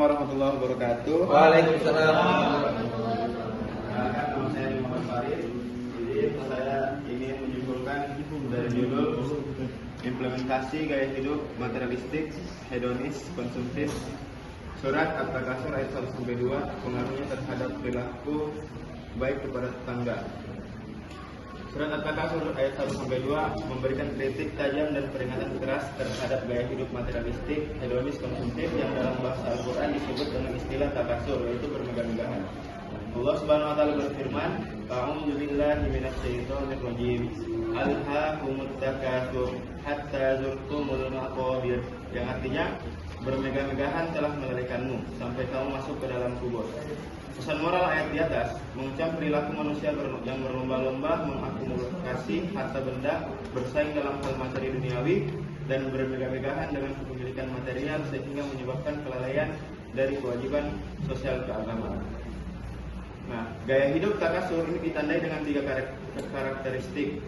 warahmatullahi wabarakatuh. Waalaikumsalam. Nama saya Muhammad Farid. Jadi saya ingin menyimpulkan dari judul implementasi gaya hidup materialistik, hedonis, konsumtif. Surat At-Takasur ayat 1-2 pengaruhnya terhadap perilaku baik kepada tetangga. Surat At-Takasur ayat 1-2 memberikan kritik tajam dan peringatan keras terhadap gaya hidup materialistik, hedonis, konsumtif yang dalam bahasa Al-Quran disebut dengan istilah takasur, yaitu bermegah-megahan. Allah Subhanahu wa taala berfirman, "A'udzu billahi minasyaitonir rajim. Alhaakumut takatsur hatta zurtumul maqabir." Yang artinya bermegah-megahan telah melarikanmu sampai kamu masuk ke dalam kubur. Pesan moral ayat di atas mengecam perilaku manusia yang berlomba-lomba mengakumulasi harta benda, bersaing dalam hal materi duniawi, dan bermegah-megahan dengan kepemilikan material sehingga menyebabkan kelalaian dari kewajiban sosial keagamaan. Nah, gaya hidup takasur ini ditandai dengan 3 karakteristik.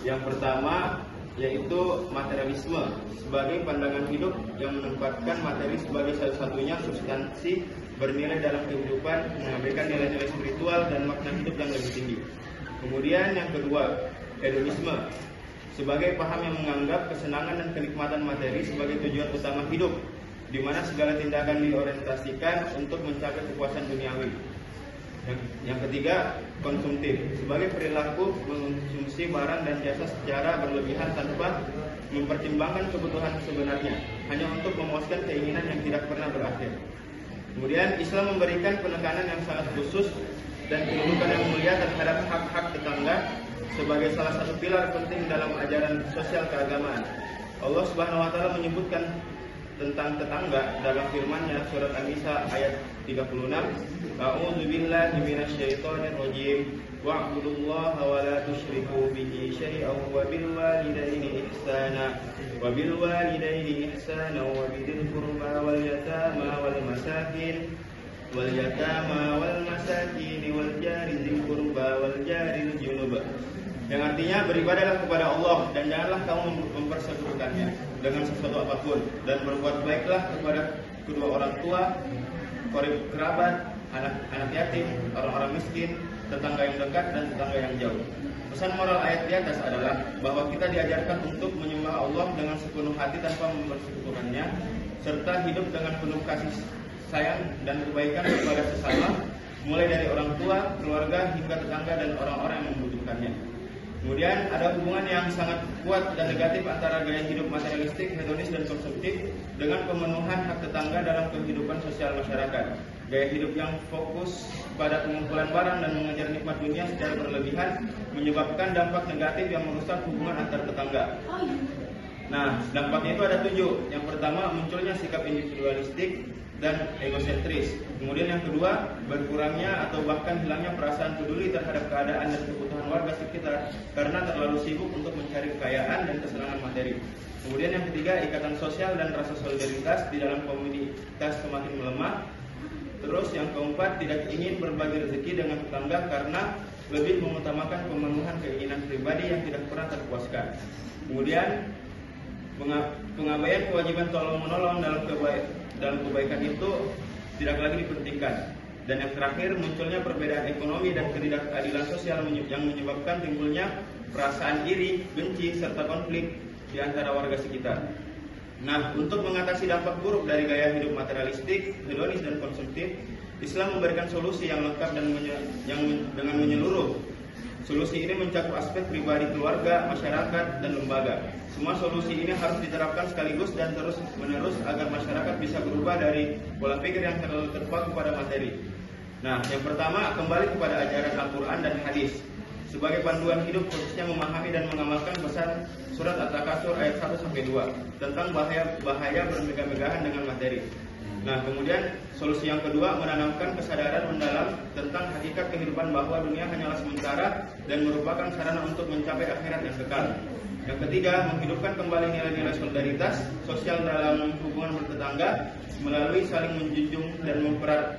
Yang pertama yaitu materialisme, sebagai pandangan hidup yang menempatkan materi sebagai satu-satunya substansi bernilai dalam kehidupan, mengabaikan nilai-nilai spiritual dan makna hidup yang lebih tinggi. Kemudian yang kedua, hedonisme, sebagai paham yang menganggap kesenangan dan kenikmatan materi sebagai tujuan utama hidup, di mana segala tindakan diorientasikan untuk mencapai kepuasan duniawi. Yang ketiga, konsumtif, sebagai perilaku mengonsumsi barang dan jasa secara berlebihan tanpa mempertimbangkan kebutuhan sebenarnya, hanya untuk memuaskan keinginan yang tidak pernah berakhir. Kemudian Islam memberikan penekanan yang sangat khusus dan kedudukan yang mulia terhadap hak-hak tetangga sebagai salah satu pilar penting dalam ajaran sosial keagamaan. Allah Subhanahu wa taala menyebutkan tentang tetangga dalam firman-Nya surat An-Nisa ayat 36, "A'udzu billahi minasyaitonir rajim. Wa'budullaha wa la tusyriku bihi syai'an wa bil walidaini ihsana wa bil walidaini ihsana wa bidil qurba wal yatama wal masakin wal jari dzil qurba wal jaril junub." Yang artinya beribadahlah kepada Allah dan janganlah kamu mempersekutukannya dengan sesuatu apapun, dan berbuat baiklah kepada kedua orang tua, kerabat, anak yatim, orang-orang miskin, tetangga yang dekat dan tetangga yang jauh. Pesan moral ayat di atas adalah bahwa kita diajarkan untuk menyembah Allah dengan sepenuh hati tanpa mempersekutukannya, serta hidup dengan penuh kasih sayang dan kebaikan kepada sesama, mulai dari orang tua, keluarga, hingga tetangga dan orang-orang yang membutuhkannya. Kemudian ada hubungan yang sangat kuat dan negatif antara gaya hidup materialistik, hedonis, dan konsumtif dengan pemenuhan hak tetangga dalam kehidupan sosial masyarakat. Gaya hidup yang fokus pada pengumpulan barang dan mengejar nikmat dunia secara berlebihan menyebabkan dampak negatif yang merusak hubungan antar tetangga. Nah, dampaknya itu ada 7. Yang pertama, munculnya sikap individualistik dan egosentris. Kemudian yang kedua, berkurangnya atau bahkan hilangnya perasaan peduli terhadap keadaan dan kebutuhan warga sekitar karena terlalu sibuk untuk mencari kekayaan dan kesenangan materi. Kemudian yang ketiga, ikatan sosial dan rasa solidaritas di dalam komunitas semakin melemah. Terus yang keempat, tidak ingin berbagi rezeki dengan tetangga karena lebih mengutamakan pemenuhan keinginan pribadi yang tidak pernah terpuaskan. Kemudian pengabaian kewajiban tolong-menolong dalam kebaikan itu tidak lagi dipentingkan. Dan yang terakhir, munculnya perbedaan ekonomi dan ketidakadilan sosial yang menyebabkan timbulnya perasaan iri, benci, serta konflik di antara warga sekitar. Nah, untuk mengatasi dampak buruk dari gaya hidup materialistik, hedonis, dan konsumtif, Islam memberikan solusi yang lengkap dan dengan menyeluruh. Solusi ini mencakup aspek pribadi, keluarga, masyarakat, dan lembaga. Semua solusi ini harus diterapkan sekaligus dan terus-menerus agar masyarakat bisa berubah dari pola pikir yang terlalu terpaku pada materi. Nah, yang pertama, kembali kepada ajaran Al-Quran dan hadis sebagai panduan hidup, khususnya memahami dan mengamalkan pesan surat At-Takasur ayat 1-2 tentang bahaya bermegah-megahan dengan materi. Nah, kemudian solusi yang kedua, menanamkan kesadaran mendalam tentang hakikat kehidupan bahwa dunia hanyalah sementara dan merupakan sarana untuk mencapai akhirat yang kekal. Yang ketiga, menghidupkan kembali nilai-nilai solidaritas sosial dalam hubungan bertetangga melalui saling menjunjung dan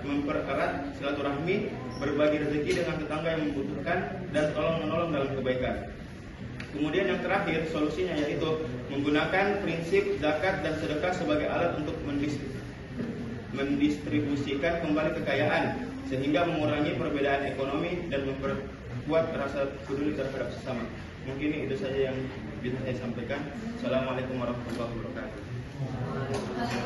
mempererat silaturahmi, berbagi rezeki dengan tetangga yang membutuhkan, dan tolong-menolong dalam kebaikan. Kemudian yang terakhir, solusinya yaitu menggunakan prinsip zakat dan sedekah sebagai alat untuk mendistribusikan mendistribusikan kembali kekayaan sehingga mengurangi perbedaan ekonomi dan memperkuat rasa peduli terhadap sesama. Mungkin itu saja yang bisa saya sampaikan. Assalamualaikum warahmatullahi wabarakatuh.